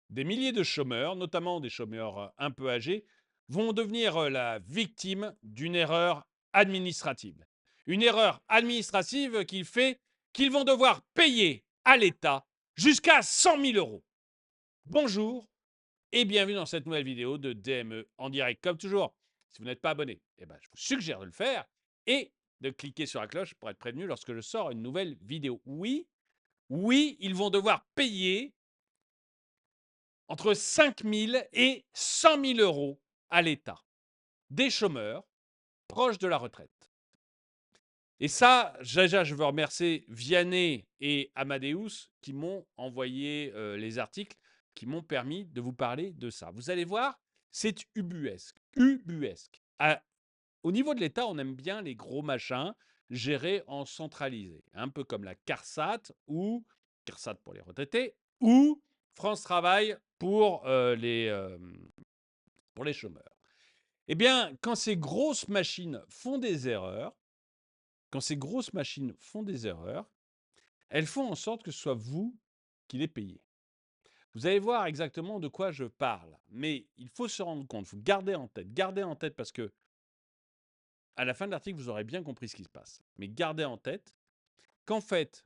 Des milliers de chômeurs, notamment des chômeurs un peu âgés, vont devenir la victime d'une erreur administrative. Une erreur administrative qui fait qu'ils vont devoir payer à l'État jusqu'à 100 000 euros. Bonjour et bienvenue dans cette nouvelle vidéo de DME en direct. Comme toujours, si vous n'êtes pas abonné, je vous suggère de le faire et de cliquer sur la cloche pour être prévenu lorsque je sors une nouvelle vidéo. Oui, ils vont devoir payer entre 5 000 et 100 000 euros à l'État. Des chômeurs proches de la retraite. Et ça, déjà, je veux remercier Vianney et Amadeus qui m'ont envoyé les articles qui m'ont permis de vous parler de ça. Vous allez voir, c'est ubuesque. Ubuesque. Au niveau de l'État, on aime bien les gros machins gérés en centralisé. Un peu comme la CARSAT ou CARSAT pour les retraités ou France Travail pour les chômeurs. Eh bien, quand ces grosses machines font des erreurs, elles font en sorte que ce soit vous qui les payez. Vous allez voir exactement de quoi je parle, mais il faut se rendre compte, il faut garder en tête parce que à la fin de l'article, vous aurez bien compris ce qui se passe. Mais gardez en tête qu'en fait,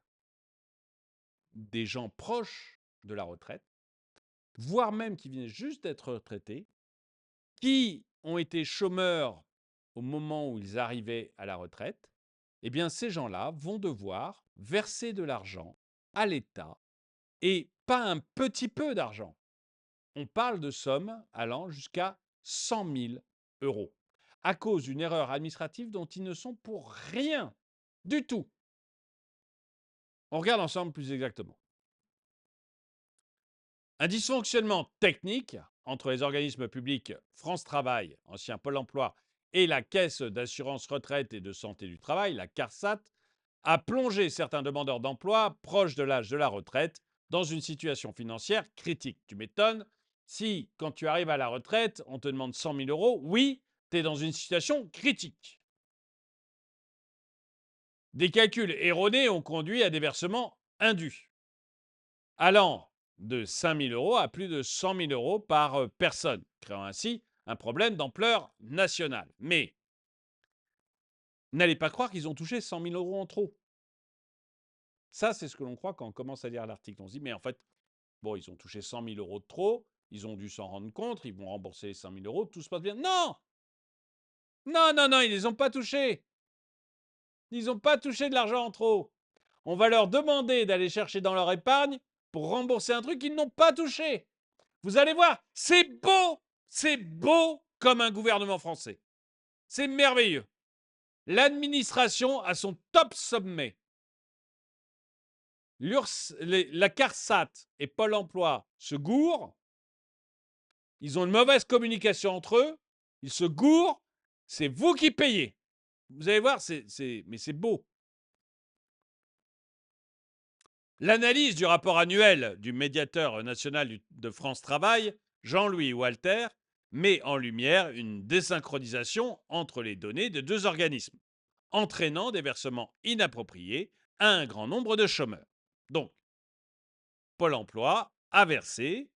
des gens proches de la retraite, voire même qui viennent juste d'être retraités, qui ont été chômeurs au moment où ils arrivaient à la retraite, eh bien ces gens-là vont devoir verser de l'argent à l'État et pas un petit peu d'argent. On parle de sommes allant jusqu'à 100 000 euros à cause d'une erreur administrative dont ils ne sont pour rien du tout. On regarde ensemble plus exactement. Un dysfonctionnement technique entre les organismes publics France Travail, ancien Pôle emploi, et la Caisse d'assurance retraite et de santé du travail, la CARSAT, a plongé certains demandeurs d'emploi proches de l'âge de la retraite dans une situation financière critique. Tu m'étonnes, si quand tu arrives à la retraite, on te demande 100 000 euros, oui, tu es dans une situation critique. Des calculs erronés ont conduit à des versements indus, allant de 5 000 euros à plus de 100 000 euros par personne, créant ainsi un problème d'ampleur nationale. Mais n'allez pas croire qu'ils ont touché 100 000 euros en trop. Ça, c'est ce que l'on croit quand on commence à lire l'article. On se dit, mais en fait, bon, ils ont touché 100 000 euros de trop, ils ont dû s'en rendre compte, ils vont rembourser les 100 000 euros, tout se passe bien. Non! Non, non, non, ils ne les ont pas touchés. Ils n'ont pas touché de l'argent en trop. On va leur demander d'aller chercher dans leur épargne pour rembourser un truc qu'ils n'ont pas touché. Vous allez voir, c'est beau comme un gouvernement français. C'est merveilleux. L'administration à son top sommet. La CARSAT et Pôle emploi se gourent. Ils ont une mauvaise communication entre eux. Ils se gourent. C'est vous qui payez. Vous allez voir, mais c'est beau. L'analyse du rapport annuel du médiateur national de France Travail, Jean-Louis Walter, met en lumière une désynchronisation entre les données de deux organismes, entraînant des versements inappropriés à un grand nombre de chômeurs. Donc, Pôle emploi a versé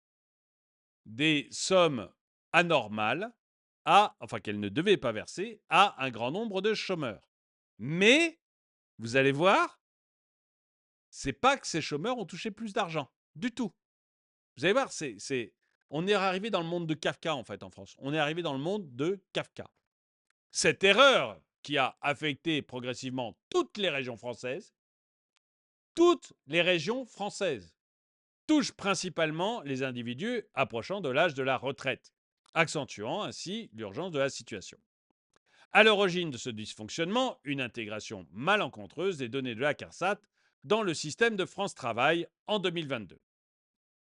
des sommes anormales enfin qu'elle ne devait pas verser, à un grand nombre de chômeurs. Mais, vous allez voir, c'est pas que ces chômeurs ont touché plus d'argent, du tout. Vous allez voir, on est arrivé dans le monde de Kafka, en fait, en France. On est arrivé dans le monde de Kafka. Cette erreur qui a affecté progressivement toutes les régions françaises, touche principalement les individus approchant de l'âge de la retraite, accentuant ainsi l'urgence de la situation. À l'origine de ce dysfonctionnement, une intégration malencontreuse des données de la CARSAT dans le système de France Travail en 2022.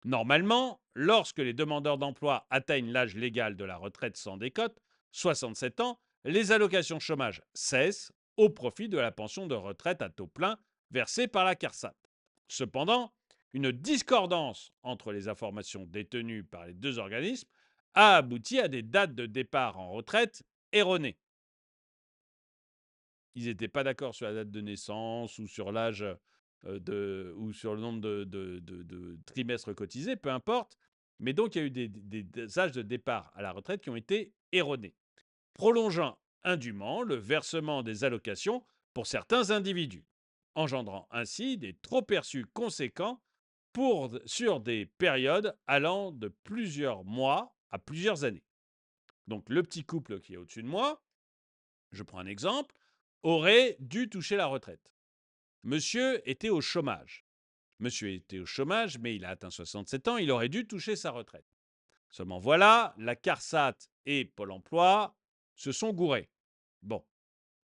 Normalement, lorsque les demandeurs d'emploi atteignent l'âge légal de la retraite sans décote, 67 ans, les allocations chômage cessent au profit de la pension de retraite à taux plein versée par la CARSAT. Cependant, une discordance entre les informations détenues par les deux organismes a abouti à des dates de départ en retraite erronées. Ils n'étaient pas d'accord sur la date de naissance ou sur l'âge ou sur le nombre de trimestres cotisés, peu importe. Mais donc, il y a eu des âges de départ à la retraite qui ont été erronés, prolongeant indûment le versement des allocations pour certains individus, engendrant ainsi des trop-perçus conséquents sur des périodes allant de plusieurs mois à plusieurs années. Donc le petit couple qui est au-dessus de moi, je prends un exemple, aurait dû toucher la retraite. Monsieur était au chômage. Monsieur était au chômage, mais il a atteint 67 ans, il aurait dû toucher sa retraite. Seulement voilà, la CARSAT et Pôle emploi se sont gourés. Bon.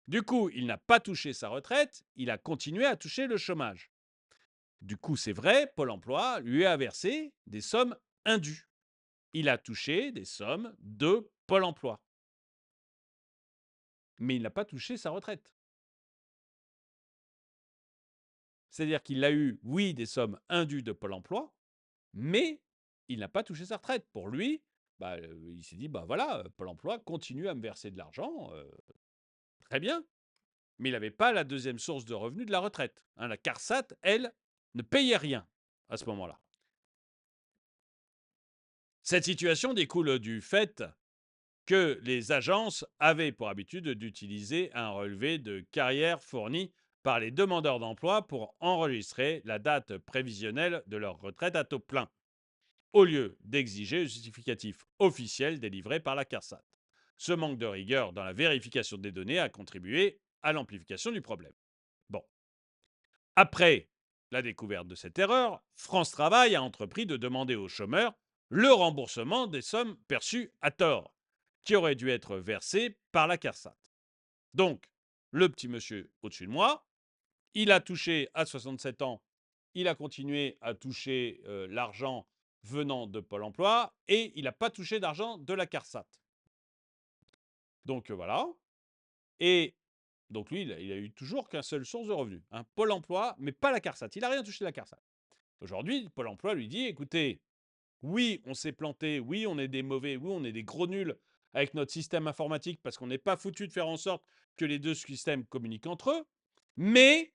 Du coup, il n'a pas touché sa retraite, il a continué à toucher le chômage. Du coup, c'est vrai, Pôle emploi lui a versé des sommes indues. Il a touché des sommes de Pôle emploi. Mais il n'a pas touché sa retraite. C'est-à-dire qu'il a eu, oui, des sommes indues de Pôle emploi, mais il n'a pas touché sa retraite. Pour lui, il s'est dit, voilà, Pôle emploi continue à me verser de l'argent, très bien. Mais il n'avait pas la deuxième source de revenus de la retraite. La CARSAT, elle, ne payait rien à ce moment-là. Cette situation découle du fait que les agences avaient pour habitude d'utiliser un relevé de carrière fourni par les demandeurs d'emploi pour enregistrer la date prévisionnelle de leur retraite à taux plein, au lieu d'exiger le justificatif officiel délivré par la CARSAT. Ce manque de rigueur dans la vérification des données a contribué à l'amplification du problème. Bon. Après la découverte de cette erreur, France Travail a entrepris de demander aux chômeurs le remboursement des sommes perçues à tort, qui auraient dû être versées par la CARSAT. Donc, le petit monsieur au-dessus de moi, il a touché à 67 ans, il a continué à toucher l'argent venant de Pôle emploi et il n'a pas touché d'argent de la CARSAT. Donc voilà. Et donc lui, il a eu toujours qu'une seule source de revenus, Pôle emploi, mais pas la CARSAT. Il n'a rien touché de la CARSAT. Aujourd'hui, Pôle emploi lui dit, écoutez, oui, on s'est planté, oui, on est des mauvais, oui, on est des gros nuls avec notre système informatique parce qu'on n'est pas foutu de faire en sorte que les deux systèmes communiquent entre eux, mais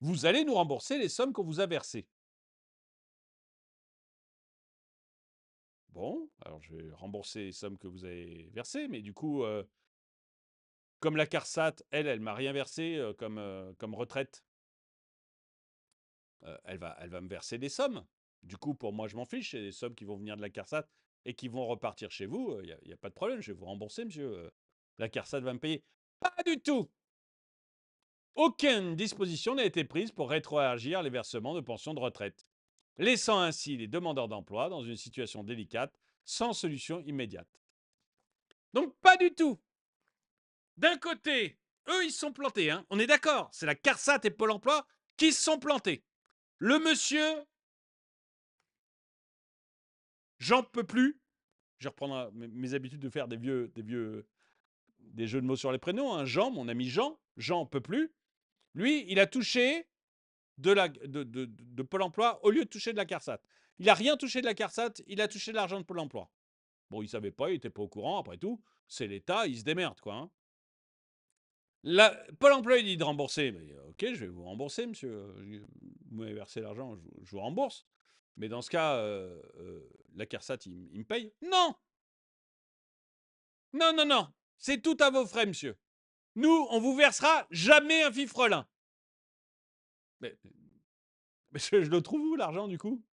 vous allez nous rembourser les sommes qu'on vous a versées. Bon, alors je vais rembourser les sommes que vous avez versées, mais du coup, comme la CARSAT, elle m'a rien versé comme retraite, elle va me verser des sommes. Du coup, pour moi, je m'en fiche, c'est des sommes qui vont venir de la CARSAT et qui vont repartir chez vous. Il n'y a pas de problème, je vais vous rembourser, monsieur. La CARSAT va me payer. Pas du tout. Aucune disposition n'a été prise pour rétroagir les versements de pensions de retraite, laissant ainsi les demandeurs d'emploi dans une situation délicate, sans solution immédiate. Donc pas du tout. D'un côté, eux, ils se sont plantés. On est d'accord, c'est la CARSAT et Pôle emploi qui se sont plantés. Le monsieur, j'en peux plus. Je reprends mes habitudes de faire des jeux de mots sur les prénoms. Jean, mon ami Jean, Jean peut plus. Lui, il a touché de Pôle emploi au lieu de toucher de la CARSAT. Il n'a rien touché de la CARSAT, il a touché de l'argent de Pôle emploi. Bon, il ne savait pas, il n'était pas au courant, après tout. C'est l'État, il se démerde, quoi. Pôle emploi, il dit de rembourser. Mais, ok, je vais vous rembourser, monsieur. Vous m'avez versé l'argent, je vous rembourse. Mais dans ce cas, la CARSAT, il me paye. Non. Non, non, non. C'est tout à vos frais, monsieur. Nous, on vous versera jamais un fifrelin. Mais je le trouve où, l'argent, du coup?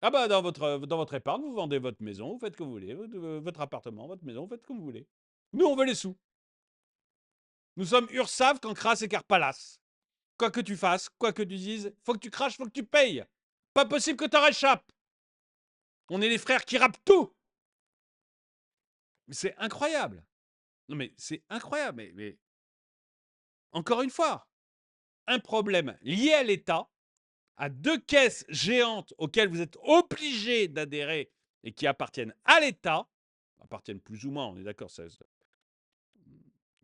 Ah dans votre épargne, vous vendez votre maison, vous faites comme vous voulez, votre appartement, votre maison, vous faites comme vous voulez. Nous, on veut les sous. Nous sommes Ursav, Cancras et Carpalas. Quoi que tu fasses, quoi que tu dises, faut que tu craches, faut que tu payes. Pas possible que t'en réchappes. On est les frères qui rappent tout. C'est incroyable. Non mais c'est incroyable. Mais encore une fois, un problème lié à l'État, à deux caisses géantes auxquelles vous êtes obligés d'adhérer et qui appartiennent à l'État, appartiennent plus ou moins, on est d'accord,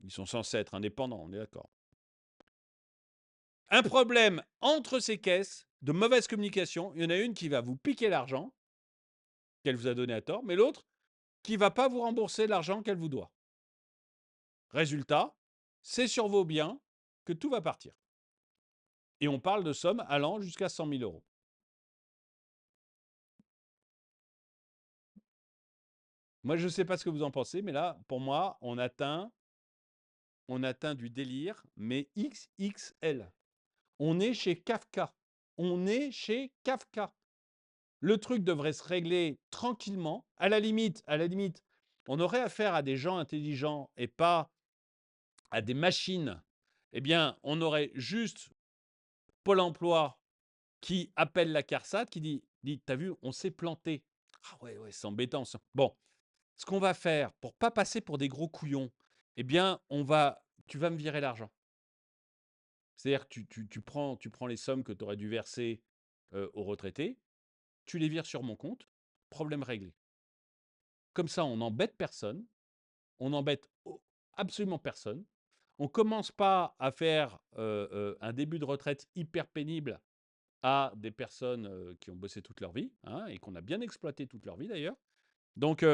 ils sont censés être indépendants, on est d'accord. Un problème entre ces caisses de mauvaise communication. Il y en a une qui va vous piquer l'argent qu'elle vous a donné à tort, mais l'autre qui ne va pas vous rembourser l'argent qu'elle vous doit. Résultat, c'est sur vos biens que tout va partir. Et on parle de sommes allant jusqu'à 100 000 euros. Moi, je ne sais pas ce que vous en pensez, mais là, pour moi, on atteint du délire, mais XXL. On est chez Kafka. On est chez Kafka. Le truc devrait se régler tranquillement. À la limite, on aurait affaire à des gens intelligents et pas à des machines. Eh bien, on aurait juste Pôle emploi qui appelle la CARSAT, qui dit t'as vu, on s'est planté. Ah ouais, ouais, c'est embêtant ça. Bon, ce qu'on va faire pour pas passer pour des gros couillons, eh bien, tu vas me virer l'argent. C'est-à-dire que tu prends les sommes que tu aurais dû verser aux retraités, tu les vires sur mon compte, problème réglé. Comme ça, on n'embête personne, on n'embête absolument personne. On ne commence pas à faire un début de retraite hyper pénible à des personnes qui ont bossé toute leur vie hein, et qu'on a bien exploité toute leur vie d'ailleurs. Donc,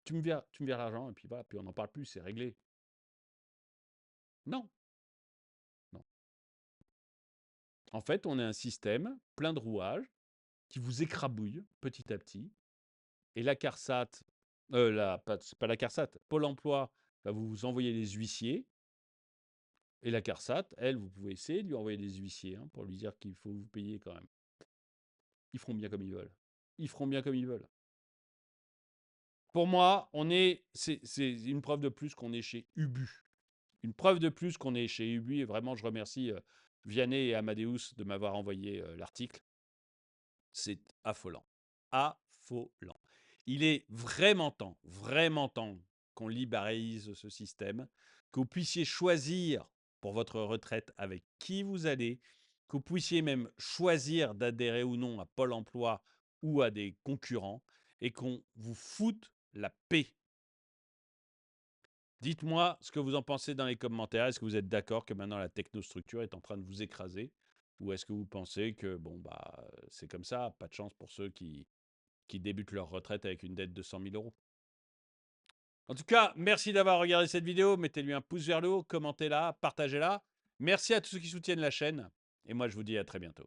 tu me vires l'argent et puis voilà, puis on n'en parle plus, c'est réglé. Non, non. En fait, on est un système plein de rouages qui vous écrabouille petit à petit. Et la CARSAT, c'est pas la CARSAT, Pôle emploi va vous envoyer les huissiers. Et la CARSAT, elle, vous pouvez essayer de lui envoyer des huissiers hein, pour lui dire qu'il faut vous payer quand même. Ils feront bien comme ils veulent. Ils feront bien comme ils veulent. Pour moi, c'est une preuve de plus qu'on est chez Ubu. Une preuve de plus qu'on est chez Ubu. Et vraiment, je remercie Vianney et Amadeus de m'avoir envoyé l'article. C'est affolant. Affolant. Il est vraiment temps qu'on libéralise ce système, que vous puissiez choisir pour votre retraite avec qui vous allez, que vous puissiez même choisir d'adhérer ou non à Pôle emploi ou à des concurrents, et qu'on vous foute la paix. Dites-moi ce que vous en pensez dans les commentaires. Est-ce que vous êtes d'accord que maintenant la technostructure est en train de vous écraser? Ou est-ce que vous pensez que bon bah c'est comme ça, pas de chance pour ceux qui débutent leur retraite avec une dette de 100 000 euros? En tout cas, merci d'avoir regardé cette vidéo. Mettez-lui un pouce vers le haut, commentez-la, partagez-la. Merci à tous ceux qui soutiennent la chaîne. Et moi, je vous dis à très bientôt.